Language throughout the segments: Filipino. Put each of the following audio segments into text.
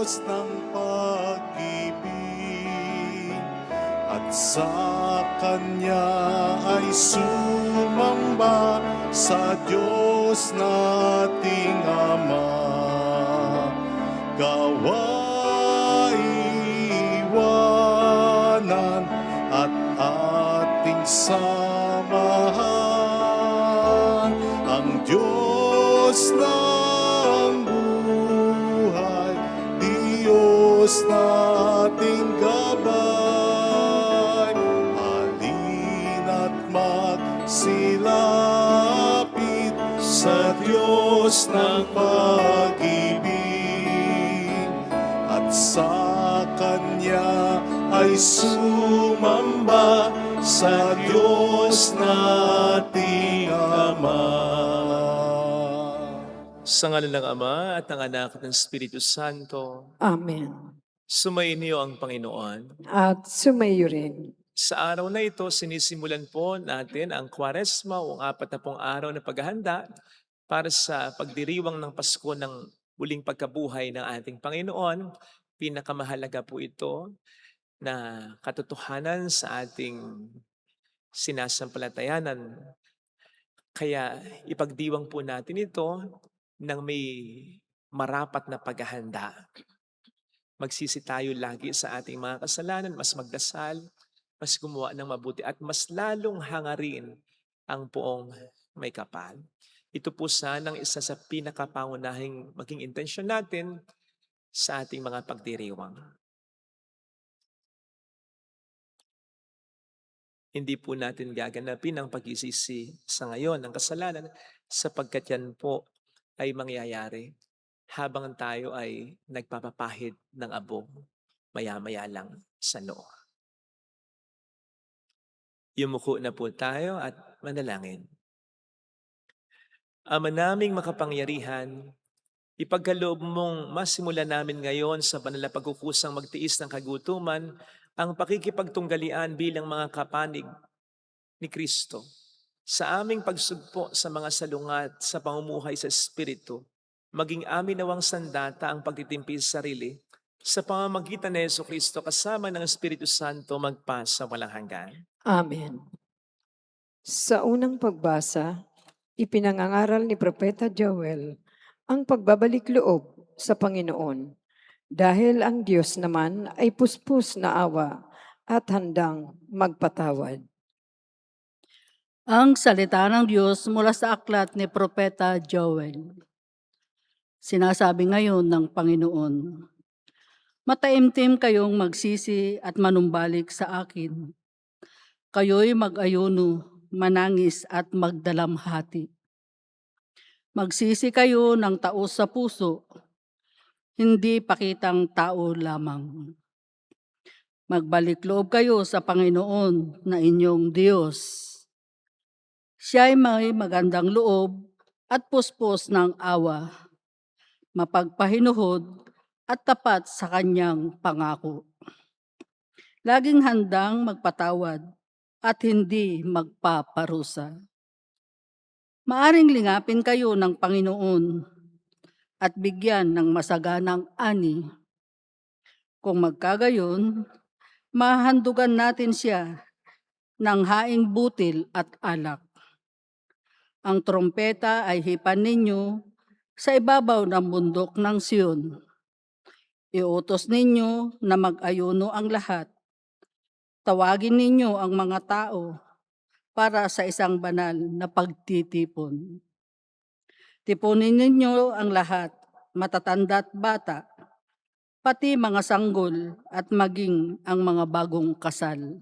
Diyos ng pag-ibig, at sa Kanya ay sumamba sa Diyos nating Ama. Kawaiwanan at ating samahan ang Diyos ng buhay, Diyos nating gabay. Halina't magsilapit sa Diyos ng pag-ibig, at sa Kanya ay sumamba sa Diyos nating Ama. Sa ngalan ng Ama at ng Anak at ng Espiritu Santo, Amen. sumainyo ang Panginoon. At sumayo rin. Sa araw na ito, sinisimulan po natin ang Kwaresma o 40 araw na paghahanda para sa pagdiriwang ng Pasko ng muling pagkabuhay ng ating Panginoon. Pinakamahalaga po ito na katotohanan sa ating sinasampalatayanan. Kaya ipagdiwang po natin ito ng may marapat na paghahanda. Magsisi tayo lagi sa ating mga kasalanan, mas magdasal, mas gumawa ng mabuti, at mas lalong hangarin ang poong may kapal. Ito po sanang isa sa pinakapangunahing maging intensyon natin sa ating mga pagdiriwang. Hindi po natin gaganapin ang pagsisisi sa ngayon ng kasalanan sapagkat yan po ay mangyayari habang tayo ay nagpapapahid ng abo maya-maya lang sa noo. Yumuko na po tayo at manalangin. Ama naming makapangyarihan, ipagkaloob mong masimula namin ngayon sa banal na pagkukusang magtiis ng kagutuman ang pakikipagtunggalian bilang mga kapanig ni Kristo sa aming pagsugpo sa mga salungat sa pamumuhay sa Espiritu, maging amin nawang sandata ang pagtitimpi sa sarili sa pamamagitan ni Jesucristo kasama ng Espiritu Santo magpa sa walang hanggan. Amen. Sa unang pagbasa, ipinangangaral ni Propeta Joel ang pagbabalik loob sa Panginoon dahil ang Diyos naman ay puspos na awa at handang magpatawad. Ang salita ng Diyos mula sa aklat ni Propeta Joel. Sinasabi ngayon ng Panginoon, "Mataimtim kayong magsisi at manumbalik sa akin. Kayo'y mag-ayuno, manangis at magdalamhati. Magsisi kayo ng taos sa puso, hindi pakitang tao lamang. Magbalik loob kayo sa Panginoon na inyong Diyos. Siya'y may magandang loob at puspos ng awa, mapagpahinuhod at tapat sa kanyang pangako. Laging handang magpatawad at hindi magpaparusa. Maaring lingapin kayo ng Panginoon at bigyan ng masaganang ani. Kung magkagayon, mahandugan natin siya ng haing butil at alak. Ang trompeta ay hipan ninyo sa ibabaw ng bundok ng Sion. Iutos ninyo na mag-ayuno ang lahat. Tawagin ninyo ang mga tao para sa isang banal na pagtitipon. Tipunin ninyo ang lahat, matatanda at bata, pati mga sanggol at maging ang mga bagong kasal.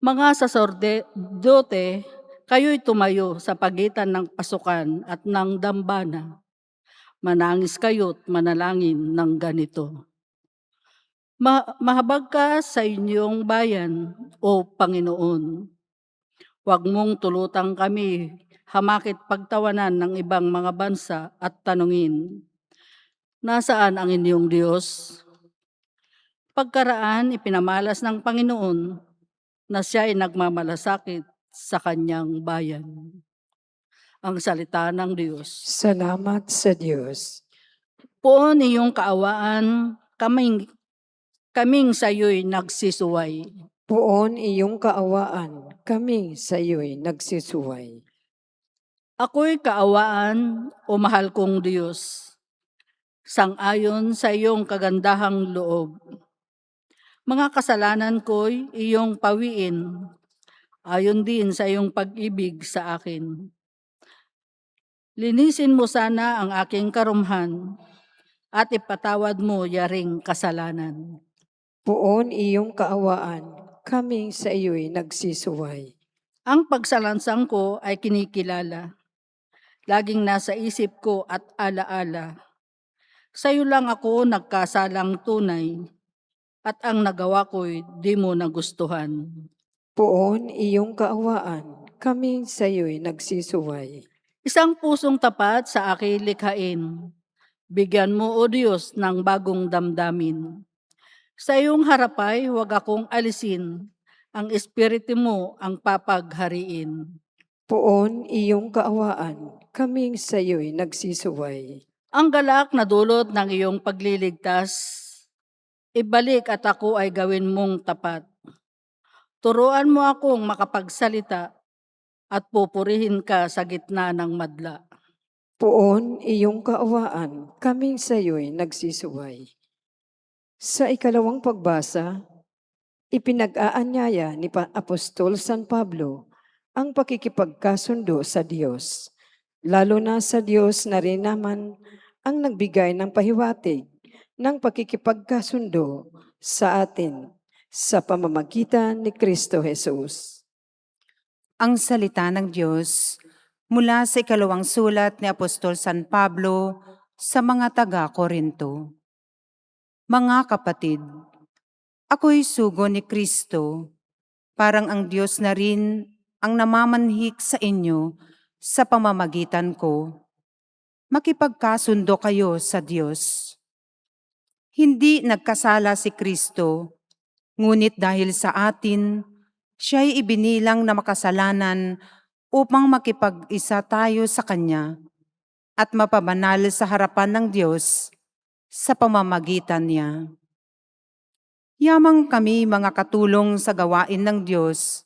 Mga saserdote, kayo'y tumayo sa pagitan ng pasukan at ng dambana. Manangis kayo't manalangin ng ganito. Mahabag ka sa inyong bayan, O Panginoon. Huwag mong tulutang kami hamakit pagtawanan ng ibang mga bansa at tanungin, nasaan ang inyong Diyos? Pagkaraan, ipinamalas ng Panginoon na siya ay nagmamalasakit sa kanyang bayan. Ang salita ng Diyos. Salamat sa Diyos. Poon iyong kaawaan, kaming sayo'y nagsisuway. Poon iyong kaawaan, kami sa iyo'y nagsisuway. Ako'y kaawaan, o mahal kong Diyos, sang-ayon sa iyong kagandahang loob. Mga kasalanan ko'y iyong pawiin, ayon din sa iyong pag-ibig sa akin. Linisin mo sana ang aking karumhan at ipatawad mo yaring kasalanan. Poon iyong kaawaan, kami sa iyo'y nagsisuway. Ang pagsalansang ko ay kinikilala. Laging nasa isip ko at alaala. Sa iyo lang ako nagkasalang tunay at ang nagawa ko'y di mo nagustuhan. Poon iyong kaawaan, kami sa iyo'y nagsisuway. Isang pusong tapat sa aking likhain. Bigyan mo, O Diyos, ng bagong damdamin. Sa iyong harapay, huwag akong alisin. Ang espiritu mo ang papaghariin. Poon iyong kaawaan, kami sa iyo'y nagsisuway. Ang galak na dulot ng iyong pagliligtas, ibalik at ako ay gawin mong tapat. Turuan mo akong makapagsalita at pupurihin ka sa gitna ng madla. Poon iyong kaawaan, kami sa iyo'y nagsisuway. Sa ikalawang pagbasa, ipinag-aanyaya ni Apostol San Pablo ang pakikipagkasundo sa Diyos, lalo na sa Diyos na rin naman ang nagbigay ng pahiwatig ng pakikipagkasundo sa atin sa pamamagitan ni Kristo Jesus. Ang salita ng Diyos mula sa ikalawang sulat ni Apostol San Pablo sa mga taga-Korinto. Mga kapatid, ako'y sugo ni Kristo, parang ang Diyos na rin ang namamanhik sa inyo sa pamamagitan ko. Makipagkasundo kayo sa Diyos. Hindi nagkasala si Kristo, ngunit dahil sa atin, siya'y ibinilang na makasalanan upang makipag-isa tayo sa Kanya at mapabanal sa harapan ng Diyos sa pamamagitan niya. Yamang kami mga katulong sa gawain ng Diyos,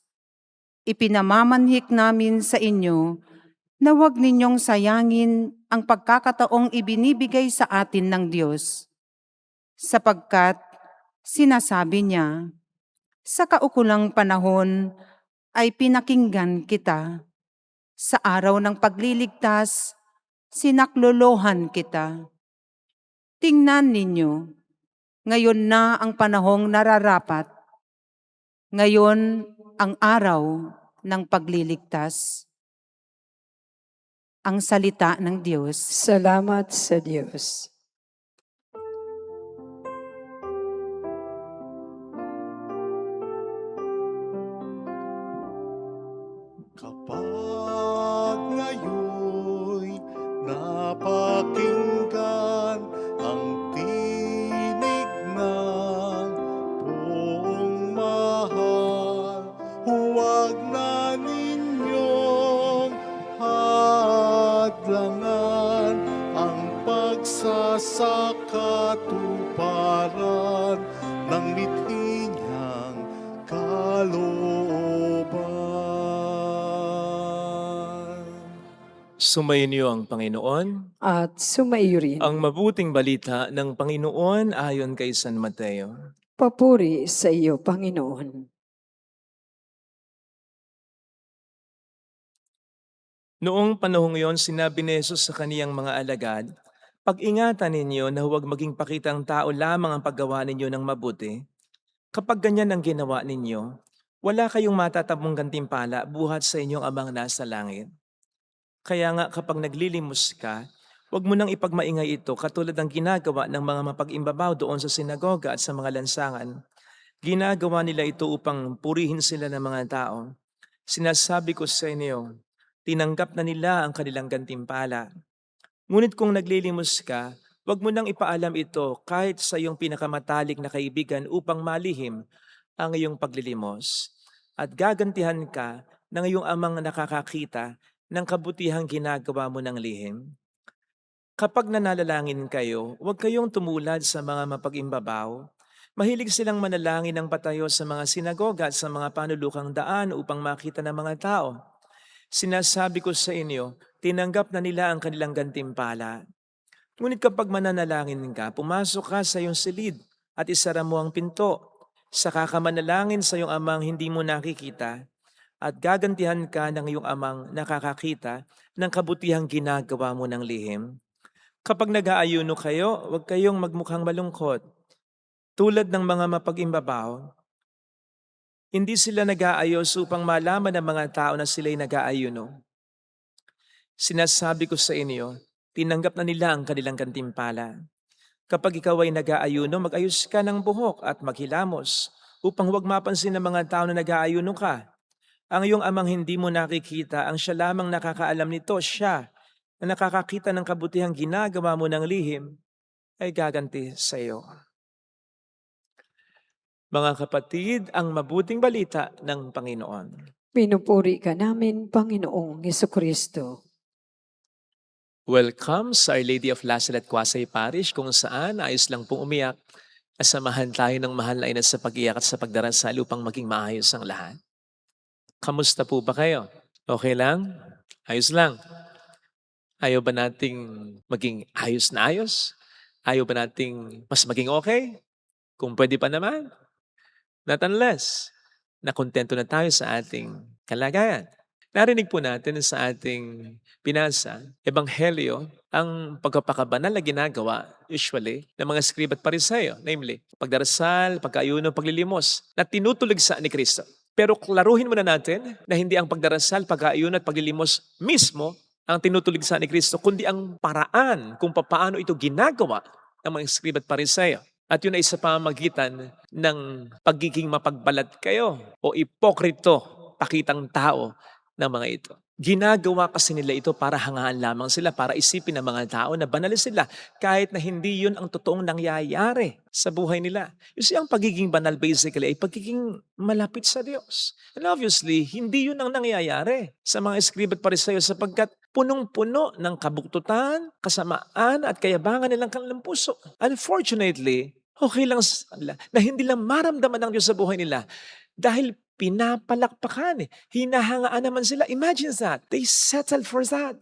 ipinamamanhik namin sa inyo na huwag ninyong sayangin ang pagkakataong ibinibigay sa atin ng Diyos, sapagkat sinasabi niya, sa kaukulang panahon ay pinakinggan kita. Sa araw ng pagliligtas, sinaklolohan kita. Tingnan ninyo, ngayon na ang panahong nararapat. Ngayon ang araw ng pagliligtas. Ang salita ng Diyos. Salamat sa Diyos. Kapag ngayon'y napakinggan ang tinig ng Poong Mahal, huwag na ninyong hadlangan ang pagsasakatuparan ng mithi niyang kalooban. Sumayin niyo ang Panginoon. At sumaiyo rin. Ang mabuting balita ng Panginoon ayon kay San Mateo. Papuri sa iyo, Panginoon. Noong panahong iyon, sinabi ni Jesus sa kaniyang mga alagad, pag-ingatan ninyo na huwag maging pakitang tao lamang ang paggawa ninyo ng mabuti. Kapag ganyan ang ginawa ninyo, wala kayong matatabong gantimpala buhat sa inyong Amang nasa langit. Kaya nga kapag naglilimos ka, huwag mo nang ipagmaingay ito katulad ng ginagawa ng mga mapag-imbabaw doon sa sinagoga at sa mga lansangan. Ginagawa nila ito upang purihin sila ng mga tao. Sinasabi ko sa inyo, tinanggap na nila ang kanilang gantimpala. Ngunit kung naglilimos ka, huwag mo nang ipaalam ito kahit sa iyong pinakamatalik na kaibigan upang malihim ang iyong paglilimos. At gagantihan ka ng iyong Amang nakakakita ng kabutihang ginagawa mo ng lihim. Kapag nanalangin kayo, huwag kayong tumulad sa mga mapag-imbabaw. Mahilig silang manalangin ng patayo sa mga sinagoga at sa mga panulukang daan upang makita ng mga tao. Sinasabi ko sa inyo, tinanggap na nila ang kanilang gantimpala. Ngunit kapag mananalangin ka, pumasok ka sa iyong silid at isara mo ang pinto. Saka ka manalangin sa iyong amang hindi mo nakikita at gagantihan ka ng iyong amang nakakakita ng kabutihang ginagawa mo ng lihim. Kapag nag-aayuno kayo, huwag kayong magmukhang malungkot. Tulad ng mga mapag-imbabaw, hindi sila nag-aayos upang malaman ng mga tao na sila'y nag-aayuno. Sinasabi ko sa inyo, tinanggap na nila ang kanilang gantimpala. Kapag ikaw ay nag-aayuno, mag-ayos ka ng buhok at maghilamos upang huwag mapansin ng mga tao na nag-aayuno ka. Ang iyong amang hindi mo nakikita, ang siya lamang nakakaalam nito, siya na nakakakita ng kabutihang ginagawa mo ng lihim, ay gaganti sa iyo. Mga kapatid, ang mabuting balita ng Panginoon. Pinupuri ka namin, Panginoong Hesukristo. Welcome sa Our Lady of Lazaret Quasay Parish kung saan ayos lang pong umiyak. Asamahan tayo ng mahal na ina sa pag-iyak at sa pagdarasal upang maging maayos ang lahat. Kamusta po ba kayo? Okay lang? Ayos lang? Ayaw ba nating maging ayos na ayos? Ayaw ba nating mas maging okay? Kung pwede pa naman. Not unless na kontento na tayo sa ating kalagayan. Narinig po natin sa ating binasa, Ebanghelyo, ang pagpapakabanal na ginagawa usually ng mga scribe at pariseyo, namely, pagdarasal, pagkaayuno, paglilimos, na tinutuligsa ni Kristo. Pero klaruhin muna natin na hindi ang pagdarasal, pagkaayuno at paglilimos mismo ang tinutuligsa ni Kristo, kundi ang paraan kung paano ito ginagawa ng mga scribe at pariseyo. At yun ay sa pamamagitan ng pagiging mapagbalat kayo o ipokrito, pakitang tao ng mga ito. Ginagawa kasi nila ito para hangaan lamang sila, para isipin ng mga tao na banal sila kahit na hindi yun ang totoong nangyayari sa buhay nila. You see, ang pagiging banal basically ay pagiging malapit sa Diyos. And obviously, hindi yun ang nangyayari sa mga scribe at pariseyo sapagkat punong-puno ng kabuktutan, kasamaan at kayabangan nilang kanilang puso. Unfortunately, okay lang na hindi lang maramdaman ng Diyos sa buhay nila dahil pinapalakpakan. Hinahangaan naman sila. Imagine that. They settled for that.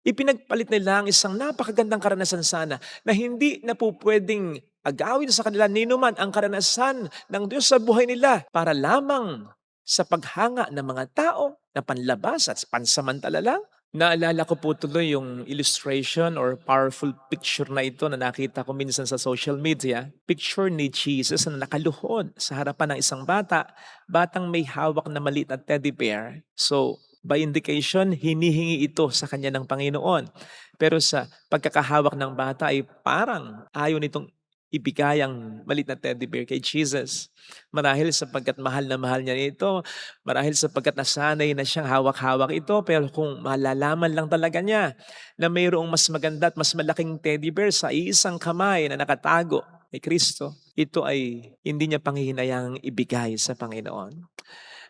Ipinagpalit nila ang isang napakagandang karanasan sana na hindi na po pwedeng agawin sa kanila ninuman ang karanasan ng Diyos sa buhay nila para lamang sa paghanga ng mga tao na panlabas at pansamantala lang. Naalala ko po tuloy yung illustration or powerful picture na ito na nakita ko minsan sa social media. Picture ni Jesus na nakaluhod sa harapan ng isang batang may hawak na maliit na teddy bear. So, by indication, hinihingi ito sa kanya ng Panginoon. Pero sa pagkakahawak ng bata ay parang ayaw nitong ibigay ang maliit na teddy bear kay Jesus. Marahil sapagkat mahal na mahal niya ito, marahil sapagkat nasanay na siyang hawak-hawak ito, pero kung malalaman lang talaga niya na mayroong mas maganda at mas malaking teddy bear sa isang kamay na nakatago kay Kristo, ito ay hindi niya panghihinayang ibigay sa Panginoon.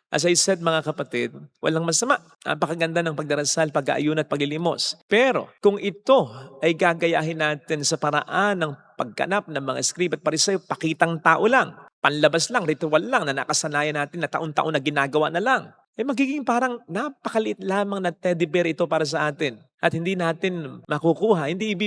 As I said mga kapatid, walang masama. Napakaganda ng pagdarasal, pag-aayun at paglilimos. Pero kung ito ay gagayahin natin sa paraan ng pagganap ng mga scribe at pariseyo, pakitang tao lang, panlabas lang, ritual lang na nakasanayan natin na taon-taon na ginagawa na lang, magiging parang napakaliit lamang na teddy bear ito para sa atin. At hindi natin makukuha, hindi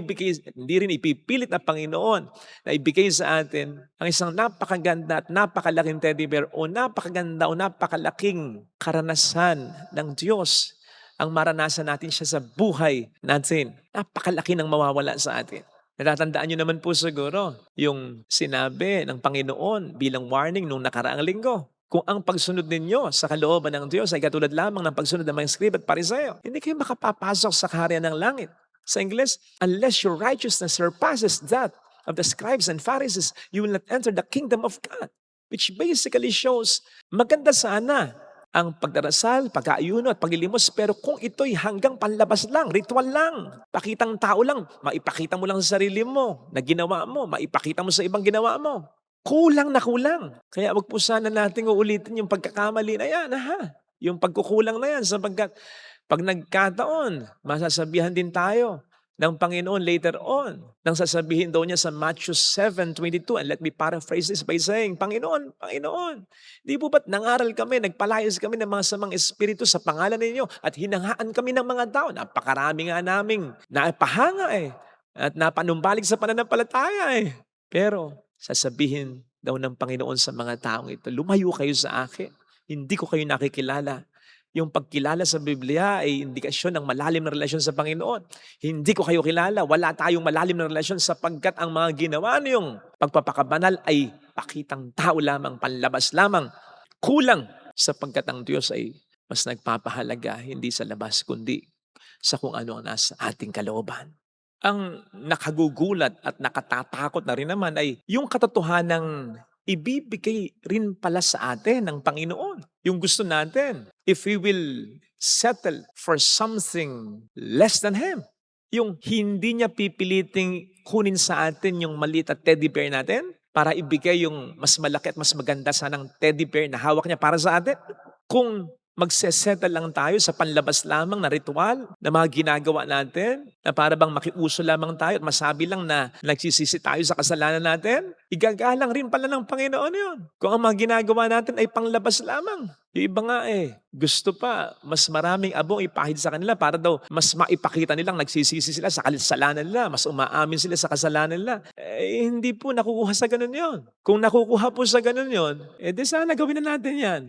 rin ipipilit na Panginoon na ibigay sa atin ang isang napakaganda at napakalaking teddy bear o napakaganda o napakalaking karanasan ng Diyos. Ang maranasan natin siya sa buhay natin. Napakalaki ng mawawala sa atin. Natatandaan nyo naman po siguro yung sinabi ng Panginoon bilang warning nung nakaraang linggo. Kung ang pagsunod ninyo sa kalooban ng Diyos ay katulad lamang ng pagsunod ng mga scribe at pariseyo, hindi kayo makapapasok sa kaharian ng langit. Sa Ingles, unless your righteousness surpasses that of the scribes and Pharisees, you will not enter the kingdom of God. Which basically shows, maganda sana ang pagdarasal, pag-aayuno at paglilimos, pero kung ito'y hanggang panlabas lang, ritual lang, pakitang tao lang, maipakita mo lang sa sarili mo na ginawa mo, maipakita mo sa ibang ginawa mo. Kulang na kulang. Kaya wag po sana natin uulitin yung pagkakamali na yan. Yung pagkukulang na yan sapagkat pag nagkataon, masasabihan din tayo ng Panginoon later on. Nang sasabihin daw niya sa Matthew 7:22, and let me paraphrase this by saying, Panginoon, Panginoon, di po ba't nangaral kami, nagpalayas kami ng mga samang espiritu sa pangalan ninyo at hinangaan kami ng mga tao? Napakarami nga naming napahanga at napanumbalik sa pananampalataya Pero sasabihin daw ng Panginoon sa mga taong ito, lumayo kayo sa akin, hindi ko kayo nakikilala. Yung pagkilala sa Biblia ay indikasyon ng malalim na relasyon sa Panginoon. Hindi ko kayo kilala, wala tayong malalim na relasyon sapagkat ang mga ginawa niyong pagpapakabanal ay pakitang tao lamang, panlabas lamang. Kulang sapagkat ang Diyos ay mas nagpapahalaga hindi sa labas kundi sa kung ano ang nasa ating kalooban. Ang nakagugulat at nakatatakot na rin naman ay yung katotohanang ibibigay rin pala sa atin ng Panginoon. Yung gusto natin, if we will settle for something less than Him. Yung hindi niya pipiliting kunin sa atin yung maliit at teddy bear natin para ibigay yung mas malaki at mas maganda sanang teddy bear na hawak niya para sa atin. Kung magsesettle lang tayo sa panlabas lamang na ritual na mga ginagawa natin, na para bang makiuso lamang tayo at masabi lang na nagsisisi tayo sa kasalanan natin, igagalang rin pala ng Panginoon yun. Kung ang mga ginagawa natin ay panglabas lamang. Yung iba nga gusto pa mas maraming abong ipahid sa kanila para daw mas maipakita nilang nagsisisi sila sa kasalanan nila, mas umaamin sila sa kasalanan nila. Hindi po nakukuha sa ganun yon. Kung nakukuha po sa ganun yon, di sana gawin na natin yan.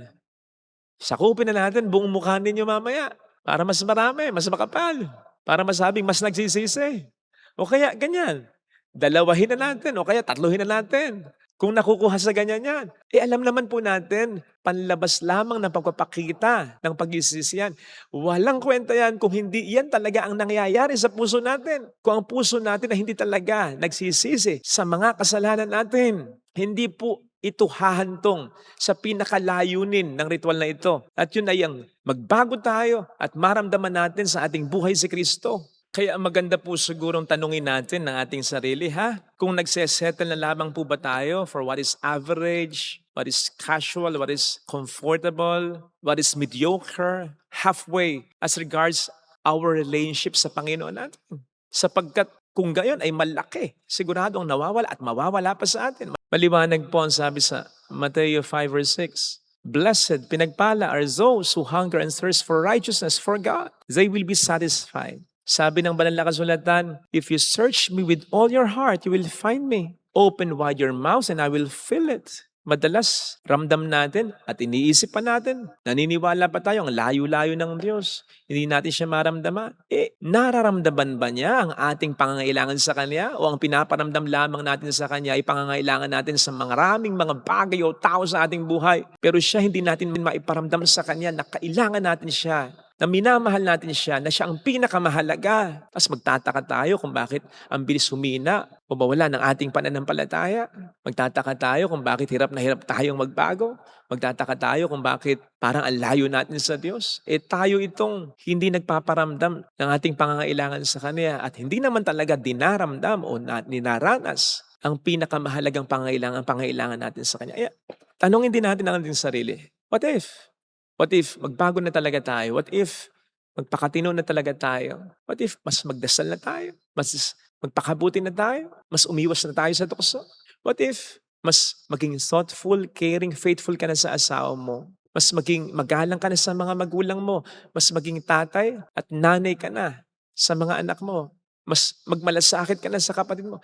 Sakupin na natin buong mukha ninyo mamaya para mas marami, mas makapal. Para masabing mas nagsisisi. O kaya ganyan, dalawahin na natin o kaya tatluhin na natin. Kung nakukuha sa ganyan yan, alam naman po natin, panlabas lamang ng pagpapakita ng pagsisisiyan. Walang kwenta yan kung hindi yan talaga ang nangyayari sa puso natin. Kung ang puso natin ay hindi talaga nagsisisi sa mga kasalanan natin, hindi po ito hahantong sa pinakalayunin ng ritual na ito. At yun ay ang magbago tayo at maramdaman natin sa ating buhay si Kristo. Kaya maganda po sigurong tanungin natin ng ating sarili, kung nagsesettle na lamang po ba tayo for what is average, what is casual, what is comfortable, what is mediocre, halfway as regards our relationship sa Panginoon natin. Sapagkat kung gayon ay malaki, siguradong nawawala at mawawala pa sa atin. Maliwanag po ang sabi sa Matthew 5:6. Blessed, pinagpala are those who hunger and thirst for righteousness, for God. They will be satisfied. Sabi ng banal na kasulatan, if you search me with all your heart, you will find me. Open wide your mouth and I will fill it. Madalas, ramdam natin at iniisip pa natin, naniniwala pa tayo ang layo-layo ng Diyos. Hindi natin siya maramdaman. Nararamdaman ba niya ang ating pangangailangan sa Kanya? O ang pinaparamdam lamang natin sa Kanya ay pangangailangan natin sa maraming mga bagay o tao sa ating buhay. Pero siya hindi natin maiparamdam sa Kanya na kailangan natin siya, na minamahal natin siya, na siya ang pinakamahalaga. Tapos magtataka tayo kung bakit ang bilis humina o mawala ng ating pananampalataya. Magtataka tayo kung bakit hirap na hirap tayong magbago. Magtataka tayo kung bakit parang ang layo natin sa Diyos. Tayo itong hindi nagpaparamdam ng ating pangangailangan sa Kanya at hindi naman talaga dinaramdam o ninaranas ang pinakamahalagang pangangailangan natin sa Kanya. Tanungin din natin ang ating sarili, what if? What if magbago na talaga tayo? What if magpakatino na talaga tayo? What if mas magdasal na tayo? Mas magpakabuti na tayo? Mas umiwas na tayo sa tukso? What if mas maging thoughtful, caring, faithful ka na sa asawa mo? Mas maging magalang ka na sa mga magulang mo? Mas maging tatay at nanay ka na sa mga anak mo? Mas magmalasakit ka na sa kapatid mo?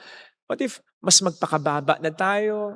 What if mas magpakababa na tayo?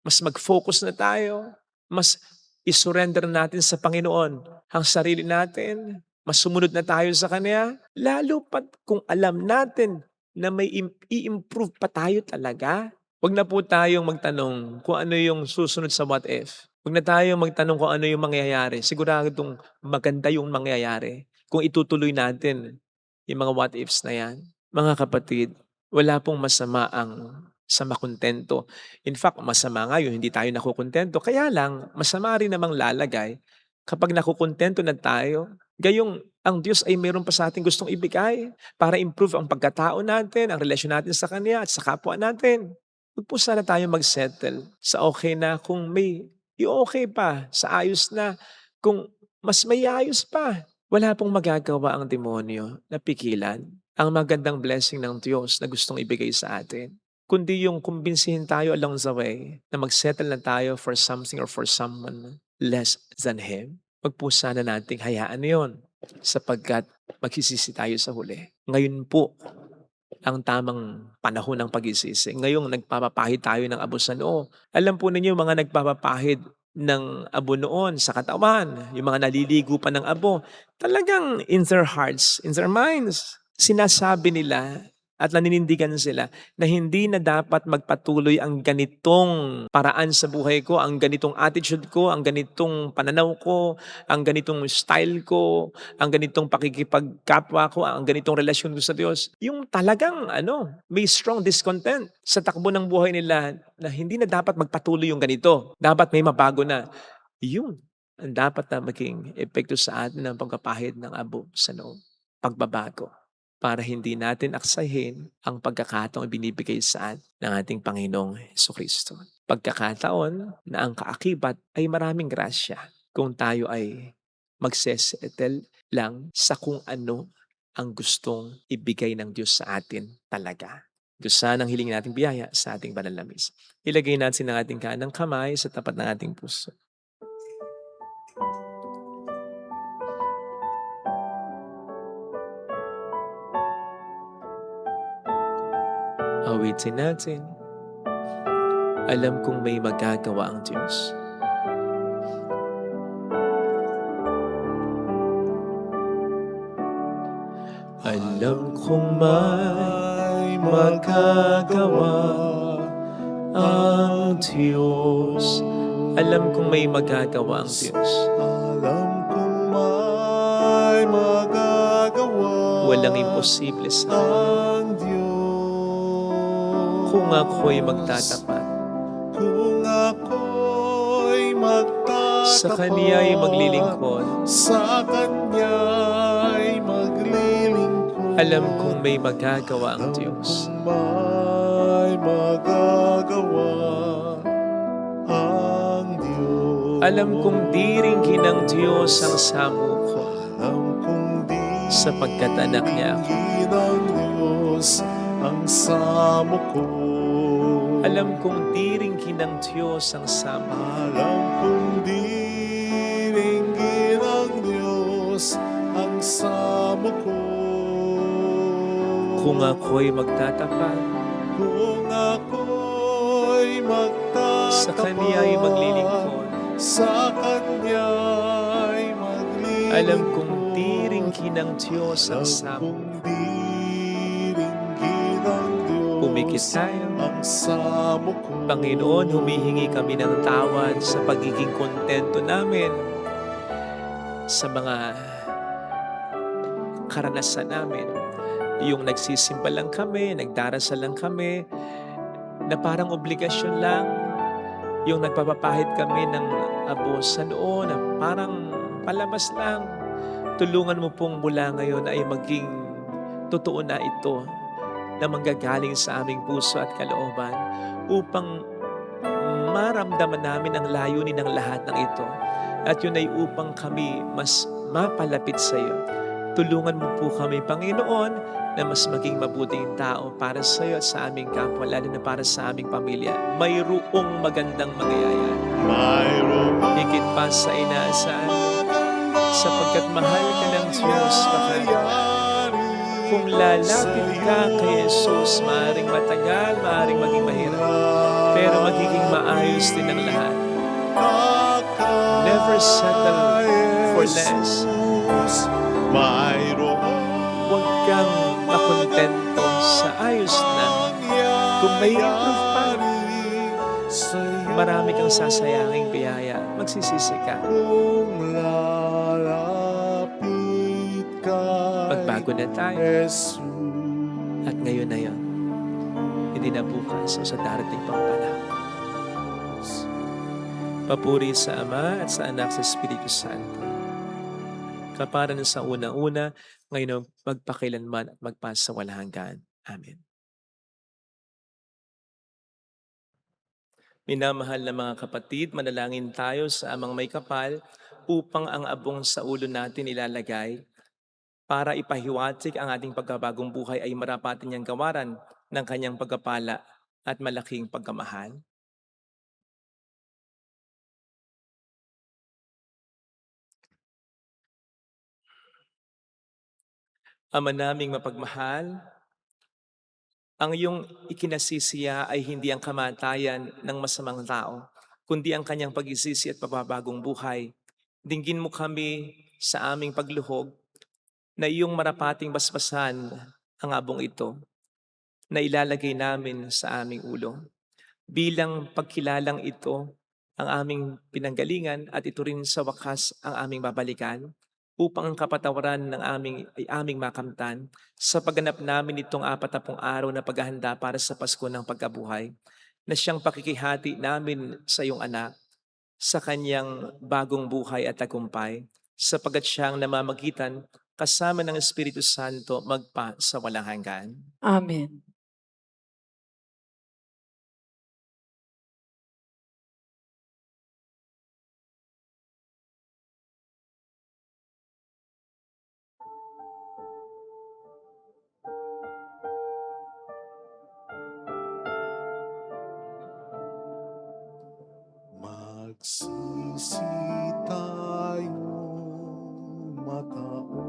Mas mag-focus na tayo? Mas isurrender natin sa Panginoon ang sarili natin, mas sumunod na tayo sa Kanya, lalo pat kung alam natin na may i-improve pa tayo talaga. Huwag na po tayong magtanong kung ano yung susunod sa what if. Huwag na tayong magtanong kung ano yung mangyayari. Siguradong maganda yung mangyayari kung itutuloy natin yung mga what ifs na yan. Mga kapatid, wala pong masama ang sa makontento. In fact, masama nga yung hindi tayo nakukontento. Kaya lang, masama rin namang lalagay kapag nakukontento na tayo. Gayong ang Diyos ay mayroon pa sa ating gustong ibigay para improve ang pagkatao natin, ang relasyon natin sa Kanya at sa kapwa natin. Huwag po sana tayo mag-settle sa okay na kung may i-okay pa, sa ayos na, kung mas may ayos pa. Wala pong magagawa ang demonyo na pigilan ang magandang blessing ng Diyos na gustong ibigay sa atin. Kundi yung kumbinsihin tayo along the way na mag-settle na tayo for something or for someone less than Him. Wag po sana nating hayaan yon sapagkat magsisisi tayo sa huli. Ngayon po ang tamang panahon ng pagsisisi. Ngayong nagpapapahid tayo ng abo sa noo. Alam po ninyo mga nagpapapahid ng abo noon sa katawan, yung mga naliligo pa ng abo, talagang in their hearts, in their minds, sinasabi nila at naninindigan sila na hindi na dapat magpatuloy ang ganitong paraan sa buhay ko, ang ganitong attitude ko, ang ganitong pananaw ko, ang ganitong style ko, ang ganitong pakikipagkapwa ko, ang ganitong relasyon ko sa Diyos. Yung talagang may strong discontent sa takbo ng buhay nila na hindi na dapat magpatuloy yung ganito. Dapat may mabago na. Yun ang dapat na maging epekto sa atin ng pagkapahid ng abo sa noo. Pagbabago. Para hindi natin aksahin ang pagkakataong binibigay sa atin ng ating Panginoong Jesucristo. Pagkakataon na ang kaakibat ay maraming grasya kung tayo ay magsesettle lang sa kung ano ang gustong ibigay ng Diyos sa atin talaga. Diyos sana ang hiling nating biyaya sa ating banal na misa. Ilagay natin ang ating kanang kamay sa tapat ng ating puso. Awitin natin. Alam kong may magagawa ang Diyos. Alam kong may magagawa ang Diyos. Alam kong may magagawa ang Diyos. Alam kong may magagawa Walang imposible sa ang Diyos. kung ako'y magtatapat. Kung ako'y magtatapat Sa Kaniya'y maglilingkod. sa Kanya'y maglilingkod. Alam kong may magagawa ang Diyos. Alam kong may magagawa ang Diyos. Alam kong diringgin ng Diyos ang samo ko. Alam kong di Sapagkat anak niya ako. ng Diyos ang samo ko. Alam kong diringgin ng Diyos ang samo. Alam kong diringgin ng Diyos ang samo ko. Kung ako'y magtatapat, Kung ako'y magtatapat sa Kaniya'y maglilingkod. sa Kanya'y maglilingkod. Alam kong diringgin ng Diyos ang Alam samo. kong diringgin ng Diyos Pumikit tayo. ang samo ko. Panginoon, humihingi kami ng tawad sa pagiging kontento namin sa mga karanasan namin. Yung nagsisimba lang kami, nagdarasal lang kami, na parang obligasyon lang. Yung nagpapapahid kami ng abo sa noo na parang palabas lang. Tulungan mo pong mula ngayon ay maging totoo na ito na manggagaling sa aming puso at kalooban upang maramdaman namin ang layunin ng lahat ng ito. At yun ay upang kami mas mapalapit sa iyo. Tulungan mo po kami, Panginoon, na mas maging mabuting tao para sa iyo at sa aming kapwa, lalo na para sa aming pamilya. Mayroong magandang mangyayari. Mayroong Higit pa sa inaasahan, sapagkat mahal ka ng Diyos, kung lalapit ka kay Jesus, maaaring matagal, maaaring maging mahirap, pero magiging maayos din ang lahat. Never settle for less. Mayroong Huwag kang makontento sa ayos na. Kung may improve pa, marami kang sasayanging biyaya. Magsisisi ka. Kung lalapit ka Magbago na tayo. Jesus. At ngayon na yon. Hindi na bukas o sa darating pang panahon. Papuri sa Ama at sa Anak sa Espiritu Santo. Kaparan sa una-una, ngayon magpakailanman at magpasawalang hanggan. Amen. Minamahal na mga kapatid, manalangin tayo sa Amang May Kapal upang ang abong sa ulo natin ilalagay para ipahiwatig ang ating pagkabagong buhay ay marapatin niyang gawaran ng kanyang pagkapala at malaking pagkamahal. Ama naming mapagmahal, ang iyong ikinasisiya ay hindi ang kamatayan ng masamang tao, kundi ang kanyang pagsisisi at pababagong buhay. Dinggin mo kami sa aming pagluhog na iyong marapating basbasan ang abong ito na ilalagay namin sa aming ulo. Bilang pagkilalang ito ang aming pinanggalingan at ito rin sa wakas ang aming babalikan upang ang kapatawaran ng aming makamtan sa pagganap namin itong 40 araw na paghahanda para sa Pasko ng pagkabuhay na siyang pakikihati namin sa iyong anak sa kanyang bagong buhay at tagumpay sapagat siyang namamagitan kasama ng Espiritu Santo magpa sa walang hanggan. Amen. Magsisi tayo mataos.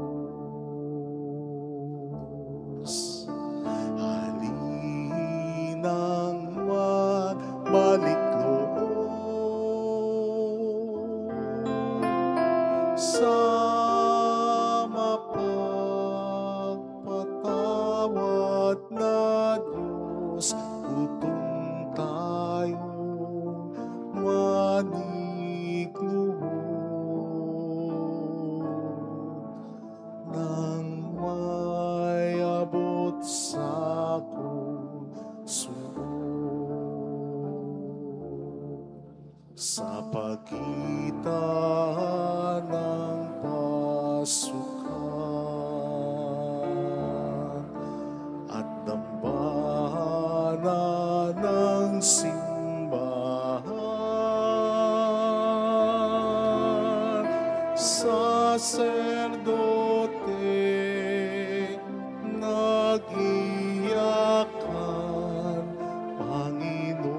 Halinang magbalik loob sa mapagpatawad na Diyos. Utong tayong manikluhod nang may abot sa sa pagitan ng pasukan at dambana ng simbahan. Saserdote nag-iyakan, Panginoon,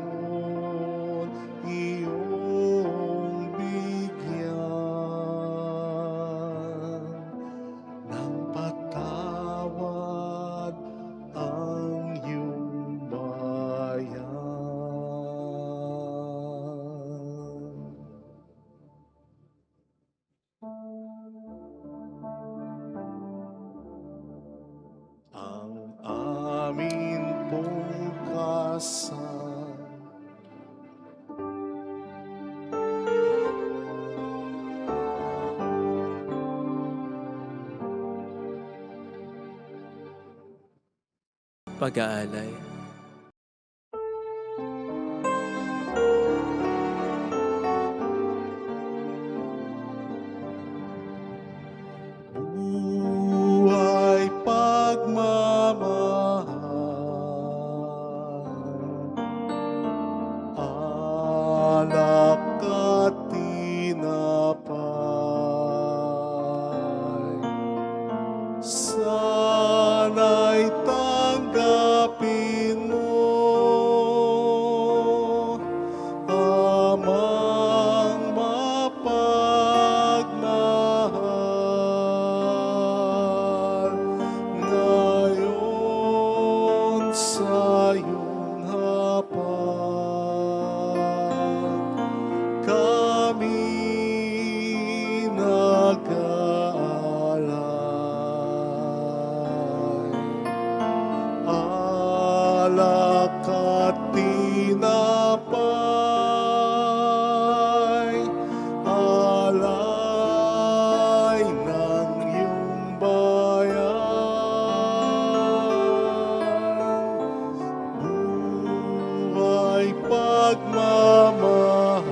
iyong bigyan ng patawad ang iyong bayan. Ang amin pong kasal Pag-aalay. buhay pagmamahal, alak at tinapay, sana'y tanggapin mo, amang mapagmahal, ngayon sa iyong hapag, kami nag-aalay. Alak at tinapay, alay ng iyong bayan, buhay pagmamahal,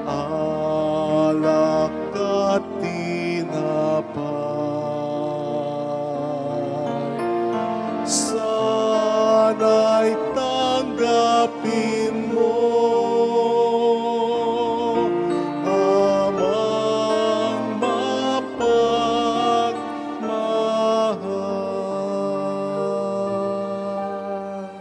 alak at tinapay, sana'y tanggapin mo, amang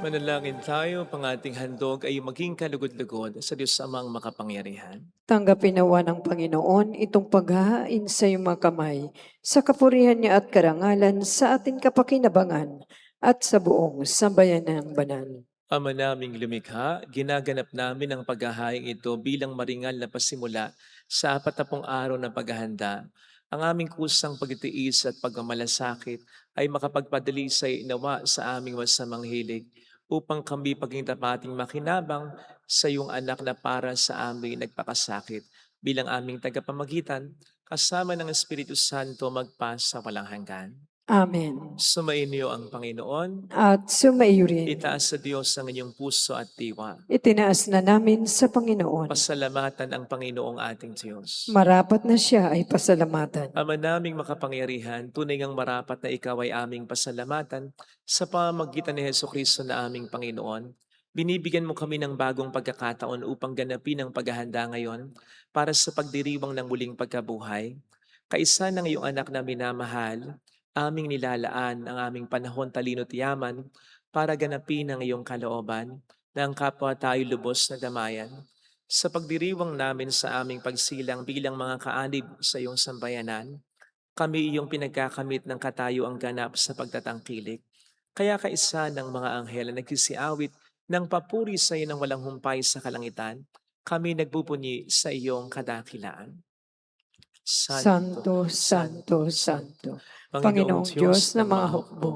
Manalangin tayo, pang ating handog ay maging kalugod-lugod sa Diyos Amang makapangyarihan. Tanggapin nawa ng Panginoon itong paghahain sa iyong mga kamay, sa kapurihan niya at karangalan sa ating kapakinabangan at sa buong sambayan ng banal. Ama naming lumikha, ginaganap namin ang paghahaing ito bilang maringal na pasimula sa 40 araw na paghahanda. Ang aming kusang pagtitiis at pagmamalasakit ay makapagpadali sa inawa sa aming masamang hilig upang kami paging tapating makinabang sa iyong anak na para sa amin nagpakasakit bilang aming tagapamagitan kasama ng Espiritu Santo magpa sa walang hanggan. Amen. Sumainyo ang Panginoon. At sumaiyo rin. Itaas sa Diyos ang inyong puso at diwa. Itinaas na namin sa Panginoon. Pasalamatan ang Panginoong ating Diyos. Marapat na siya ay pasalamatan. Ama naming makapangyarihan, tunay ngang marapat na ikaw ay aming pasalamatan sa pamamagitan ni Hesukristo na aming Panginoon. Binibigyan mo kami ng bagong pagkakataon upang ganapin ang paghahanda ngayon para sa pagdiriwang ng muling pagkabuhay. Kaisa ng iyong anak na minamahal, aming nilalaan ang aming panahon, talino at yaman para ganapin ang iyong kalooban na ang kapwa tayo lubos na damayan. Sa pagdiriwang namin sa aming pagsilang bilang mga kaanib sa iyong sambayanan, kami iyong pinagkakamit ng katayuang ganap sa pagtatangkilik. Kaya kaisa ng mga anghel na nagsisiawit ng papuri sa iyo ng walang humpay sa kalangitan, kami nagbubunyi sa iyong kadakilaan. Santo, Santo, Santo, Panginoong Diyos ng mga hukbo,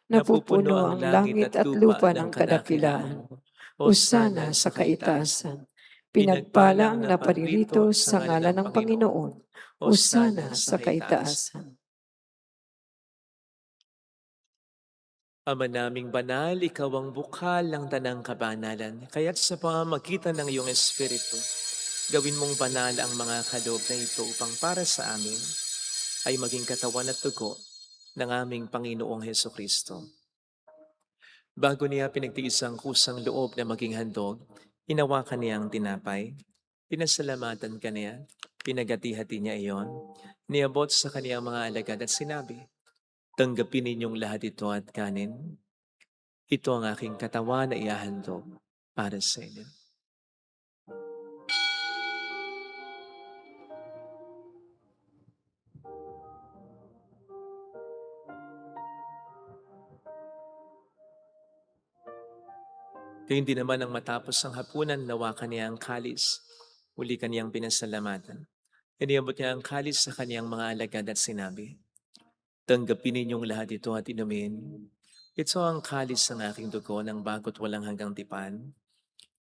napupuno ang langit at lupa ng kadakilaan. Usana sa kaitaasan. Pinagpala ang naparirito sa ngalan ng Panginoon. Usana sa kaitaasan. Ama naming banal, ikaw ang bukal ng tanang kabanalan. Kaya't sa pamamagitan ng iyong Espiritu, gawin mong banal ang mga kaloob na ito upang para sa amin ay maging katawan at dugo ng aming Panginoong Hesukristo. Bago niya pinagtiis ang kusang loob na maging handog, hinawakan niya ang tinapay, pinasalamatan ka niya, pinagati-hati niya iyon, niabot sa kaniyang mga alagad at sinabi, "Tanggapin ninyong lahat ito at kanin. Ito ang aking katawan na iahandog para sa inyo." Kaya hindi naman ang matapos ang hapunan, nawakan niya ang kalis. Uli kaniyang pinasalamatan. Iniabot niya ang kalis sa kaniyang mga alagad at sinabi, "Tanggapin ninyong lahat ito at inumin. Ito ang kalis ng aking dugo ng bago't walang hanggang tipan.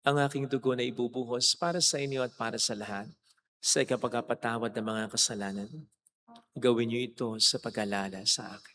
Ang aking dugo na ibubuhos para sa inyo at para sa lahat sa ikapagpatawad ng mga kasalanan. Gawin niyo ito sa pag-alala sa akin."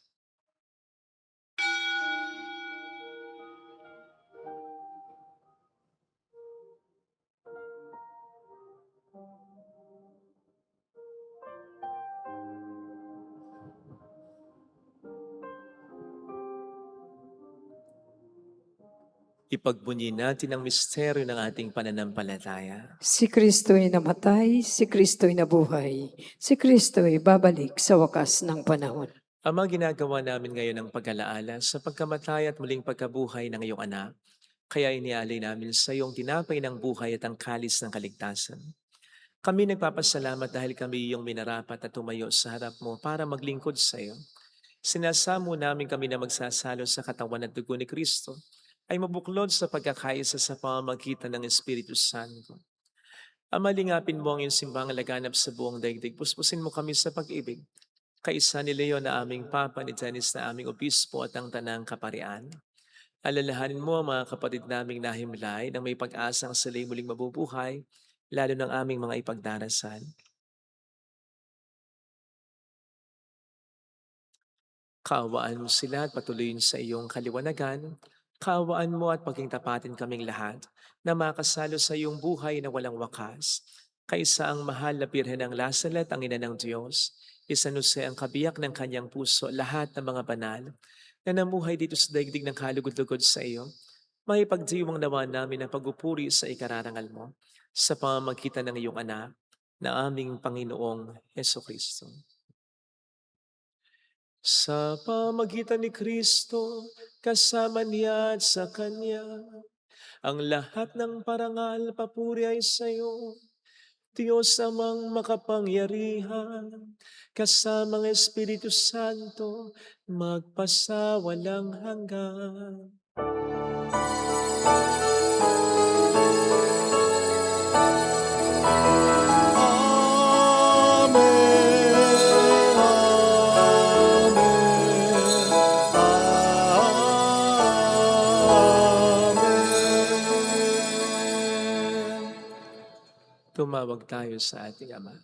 Ipagbunyi natin ang misteryo ng ating pananampalataya. Si Kristo'y namatay, si Kristo'y nabuhay, si Kristo'y babalik sa wakas ng panahon. Ama, ginagawa namin ngayon ang pag-alaala sa pagkamatay at muling pagkabuhay ng iyong anak. Kaya inialay namin sa iyong tinapay ng buhay at ang kalis ng kaligtasan. Kami nagpapasalamat dahil kami iyong minarapat at tumayo sa harap mo para maglingkod sa iyo. Sinasamo namin kami na magsasalo sa katawan at dugo ni Kristo ay mabuklod sa pagkakaisa sa pamamagitan ng Espiritu Santo. Ama, lingapin mo ang iyong simbang laganap sa buong daigdig. Puspusin mo kami sa pag-ibig. Kaisa ni Leo na aming Papa, ni Janis na aming Obispo at ang Tanang Kaparian. Alalahanin mo ang mga kapatid naming nahimlay na may pag-asang sila'y muling mabubuhay, lalo ng aming mga ipagdarasal. Kaawaan mo sila at patuloyin sa iyong kaliwanagan. Kaawaan mo at paging tapatin kaming lahat na makasalo sa iyong buhay na walang wakas. Kaisa ang mahal na Birhen ng Lasalet, ang ina ng Diyos, Isanuse ang kabiyak ng kanyang puso, lahat ng mga banal na namuhay dito sa daigdig ng kalugod-lugod sa iyo. May pagdiwang nawa namin ang pagpupuri sa ikararangal mo sa pamamagitan ng iyong anak na aming Panginoong Hesukristo. Sa pamagitan ni Kristo, kasama niya at sa Kanya, ang lahat ng parangal papuri ay sa iyo, Diyos amang makapangyarihan, kasamang Espiritu Santo, magpasawalang hanggan. Amen. Amen. Tumawag tayo sa ating Ama.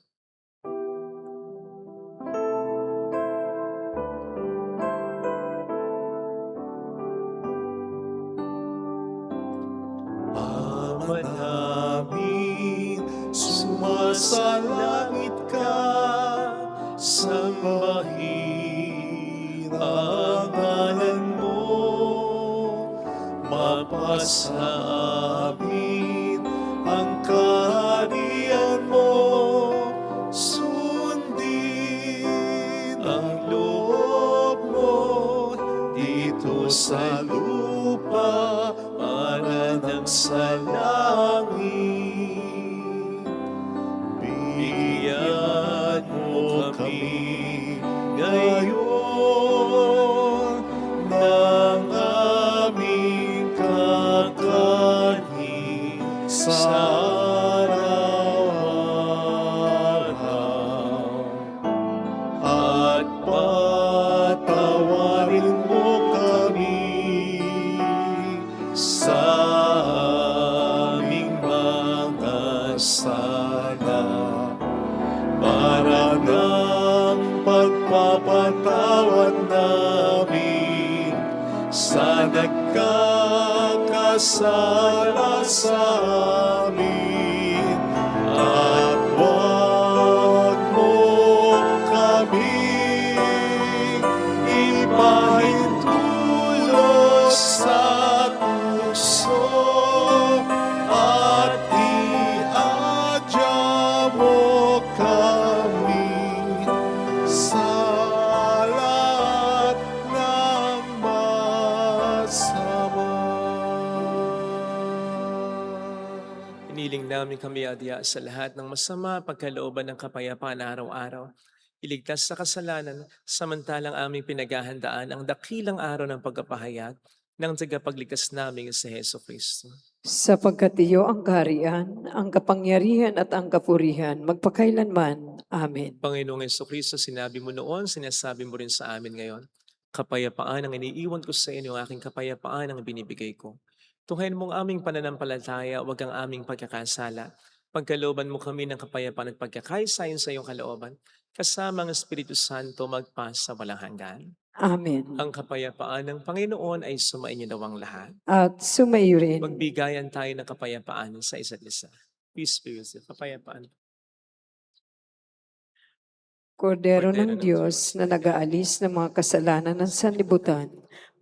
Ama namin, sumasalangit ka, sambahin ang ngalan mo, mapasa amin ang kaharian mo, sundin ang loob mo dito sa lupa para ng sa langit. Bigyan mo kami ngayon ng aming kakanin sa araw-araw. At patawarin mo kami sa aming mga sala, para ng pagpapatawad namin sa nagkakasala sa amin. At huwag mo kami ipahintulot sa tukso, at iadya mo kami sa lahat ng masama. Iniling namin kami adya sa lahat ng masama, pagkalooban ng kapayapaan araw-araw. Iligtas sa kasalanan, samantalang aming pinaghahandaan ang dakilang araw ng pagkapahayag ng tagapagligtas naming si Heso Kristo. Sapagkat iyo ang kaharian, ang kapangyarihan at ang kapurihan, magpakailanman. Amen. Panginoong Heso Kristo, sinabi mo noon, sinasabi mo rin sa amin ngayon, kapayapaan ang iniiwan ko sa inyo, aking kapayapaan ang binibigay ko. Tunghayin mong aming pananampalataya, wag ang aming pagkakasala. Pagkalooban mo kami ng kapayapaan at pagkakaisayon sa iyong kalooban, kasama ang Espiritu Santo magpasa walang hanggan. Amen. Ang kapayapaan ng Panginoon ay sumainyo daw ang lahat. At sumayo rin. Magbigayan tayo ng kapayapaan sa isa't isa. Peace be with you. Kapayapaan. Kordero ng Diyos na nag-aalis ng mga kasalanan ng sanlibutan,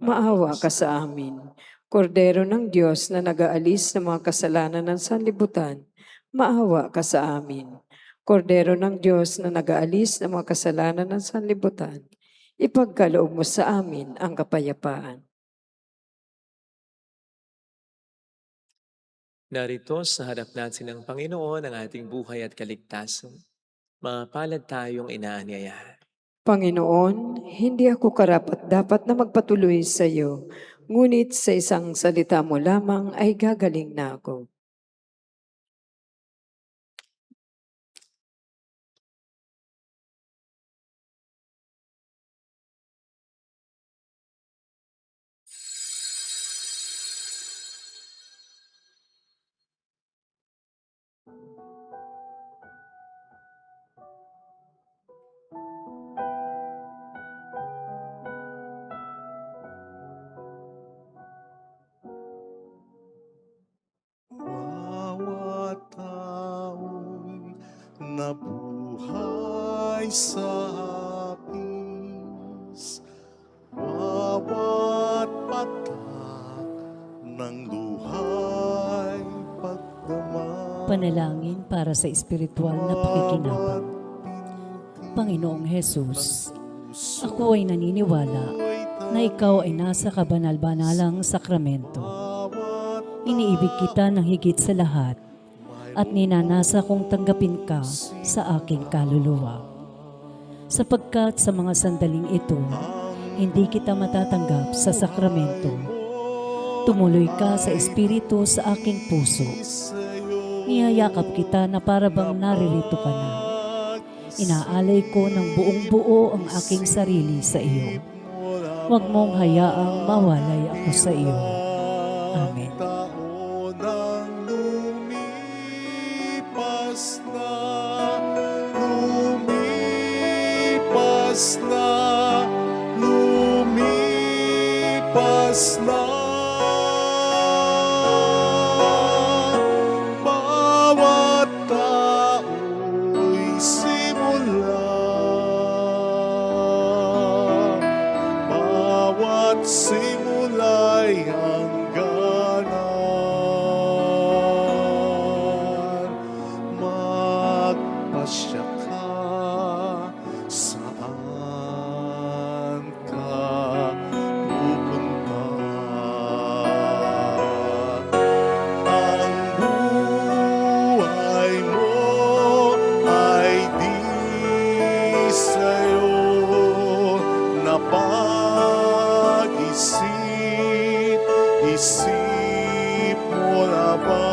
maawa ka sa amin. Kordero ng Diyos na nag-aalis ng mga kasalanan ng sanlibutan, maawa ka sa amin. Kordero ng Diyos na nag-aalis ng mga kasalanan ng sanlibutan, ipagkaloob mo sa amin ang kapayapaan. Narito sa harap natin ng Panginoon ang ating buhay at kaligtasan. Mapalad tayong inaanyayahan. Panginoon, hindi ako karapat-dapat na magpatuloy sa iyo, ngunit sa isang salita mo lamang ay gagaling na ako. Bawat tao'y nabuhay sa hapis, bawat patak ng luhay pagdamag. Panalangin para sa espiritual na pakikinabang. Panginoong Hesus, Ako ay naniniwala na ikaw ay nasa kabanal-banalang sakramento. Iniibig kita ng higit sa lahat at ninanasa kong tanggapin ka sa aking kaluluwa. Sapagkat sa mga sandaling ito, hindi kita matatanggap sa sakramento. Tumuloy ka sa Espiritu sa aking puso. Niyayakap kita na para bang naririto ka na. Inaalay ko ng buong buo ang aking sarili sa iyo. Huwag mong hayaang mawalay ako sa iyo. Amen. Taon ang lumipas na, lumipas na, lumipas na. Bawat tao'y simula, bawat simula'y hangganan. Magpasya ka, saan ka pupunta? Ang buhay mo ay di sa'yo napag-isip. Isip mo na ba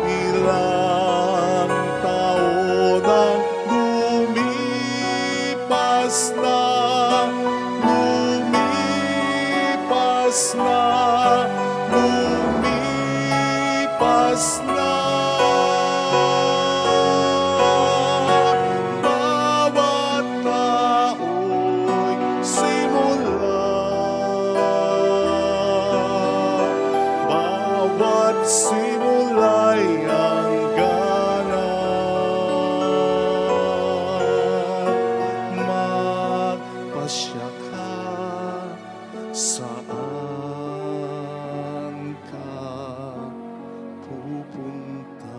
ilang taon ang lumipas na, lumipas na, lumipas na. Bawat tao'y simula, bawat simula'y hangganan. Magpasya ka, saan ka pupunta?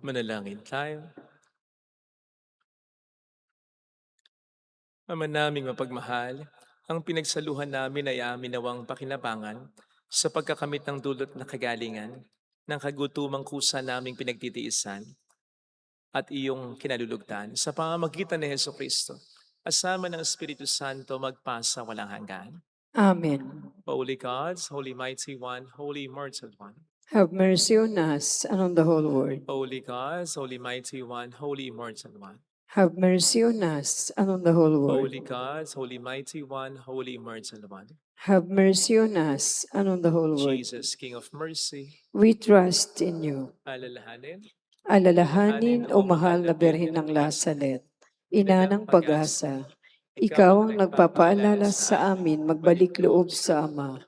Manalangin tayo. Ama naming mapagmahal, ang pinagsaluhan namin ay amin nawang pakinabangan sa pagkakamit ng dulot na kagalingan ng kagutumang kusa naming pinagtitiisan at iyong kinalulugdan sa pamamagitan ni Jesucristo, asama ng Espiritu Santo magpasa walang hanggan. Amen. Holy Gods, Holy Mighty One, Holy Immortal One. Have mercy on us and on the whole world. Holy Gods, Holy Mighty One, Holy Immortal One. Have mercy on us and on the whole world. Holy Gods, Holy Mighty One, Holy Immortal One. Have mercy on us and on the whole world. Jesus, King of Mercy, We trust in you. alalahanin, Alalahanin, o mahal na Birhen ng Lasalet, ina ng pag-asa, ikaw ang nagpapaalala sa amin magbalik loob sa Ama.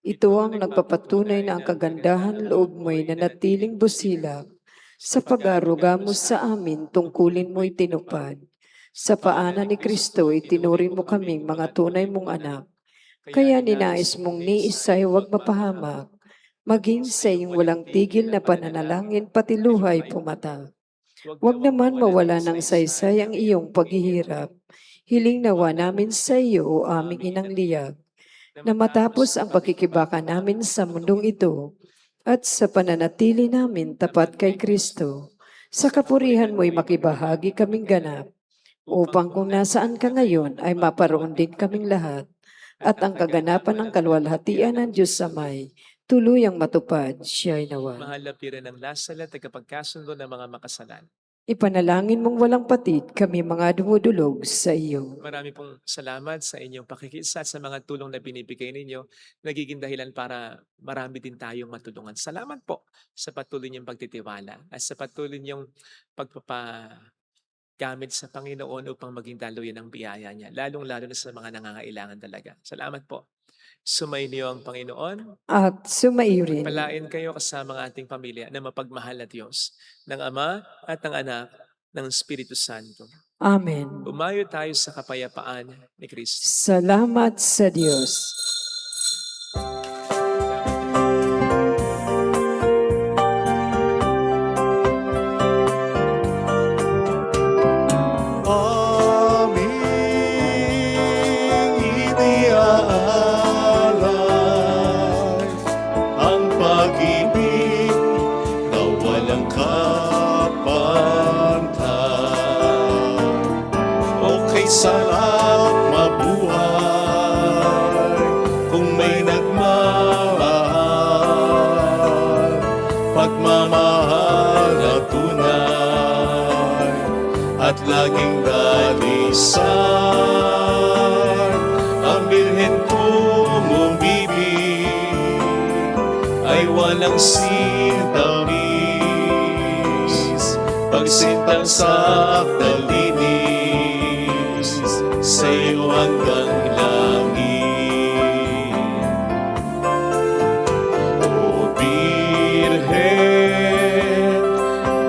Ito ang nagpapatunay na ang kagandahan loob mo'y nanatiling busilak. Sa pag-aaruga mo sa amin, tungkulin mo'y tinupad. Sa paanan ni Kristo, itinuring mo kaming mga tunay mong anak. Kaya ninais mong ni Isay huwag mapahamak, maging sa iyong walang tigil na pananalangin pati luhay pumatag. Huwag naman mawala ng saysay ang iyong paghihirap. Hiling nawa namin sa iyo, o aming inang liyag, na matapos ang pakikibaka namin sa mundong ito at sa pananatili namin tapat kay Kristo, sa kapurihan mo'y makibahagi kaming ganap, upang kung nasaan ka ngayon ay maparoon din kaming lahat, at ang kaganapan ng kalwalhatian ng Diyos Amay, tuluyang matupad siya'y nawa. mahal na Birhen ng Lasalet, tagapagkasundo ng mga makasalan. Ipanalangin mong walang patid kami mga dumudulog sa iyo. Marami pong salamat sa inyong pakikisa sa mga tulong na binibigay ninyo. Nagiging dahilan para marami din tayong matulungan. Salamat po sa patuloy niyong pagtitiwala at sa patuloy niyong pagpapagamit sa Panginoon upang maging daluyan ng biyaya niya, lalong-lalo na sa mga nangangailangan talaga. Salamat po. Sumainyo ang Panginoon. At sumaiyo rin Palain kayo kasama ang ating pamilya na mapagmahal na Diyos, ng Ama at ng Anak, ng Espiritu Santo. Amen. Umayo tayo sa kapayapaan ni Kristo. Salamat sa Diyos. Aming iniaalay ang pag-ibig na walang kapantay. Okay, sarap mabuhay kung may nagmamahal, pagmamahal na tunay at laging dalisan. Ang Birhen kong umibig ay walang sintamis, pagsintang sakdalinis sa iyo hanggang langit. O Birhen,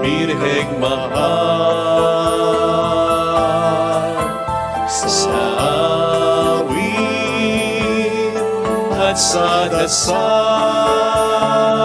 Birheng mahal, sa awit at sa dasal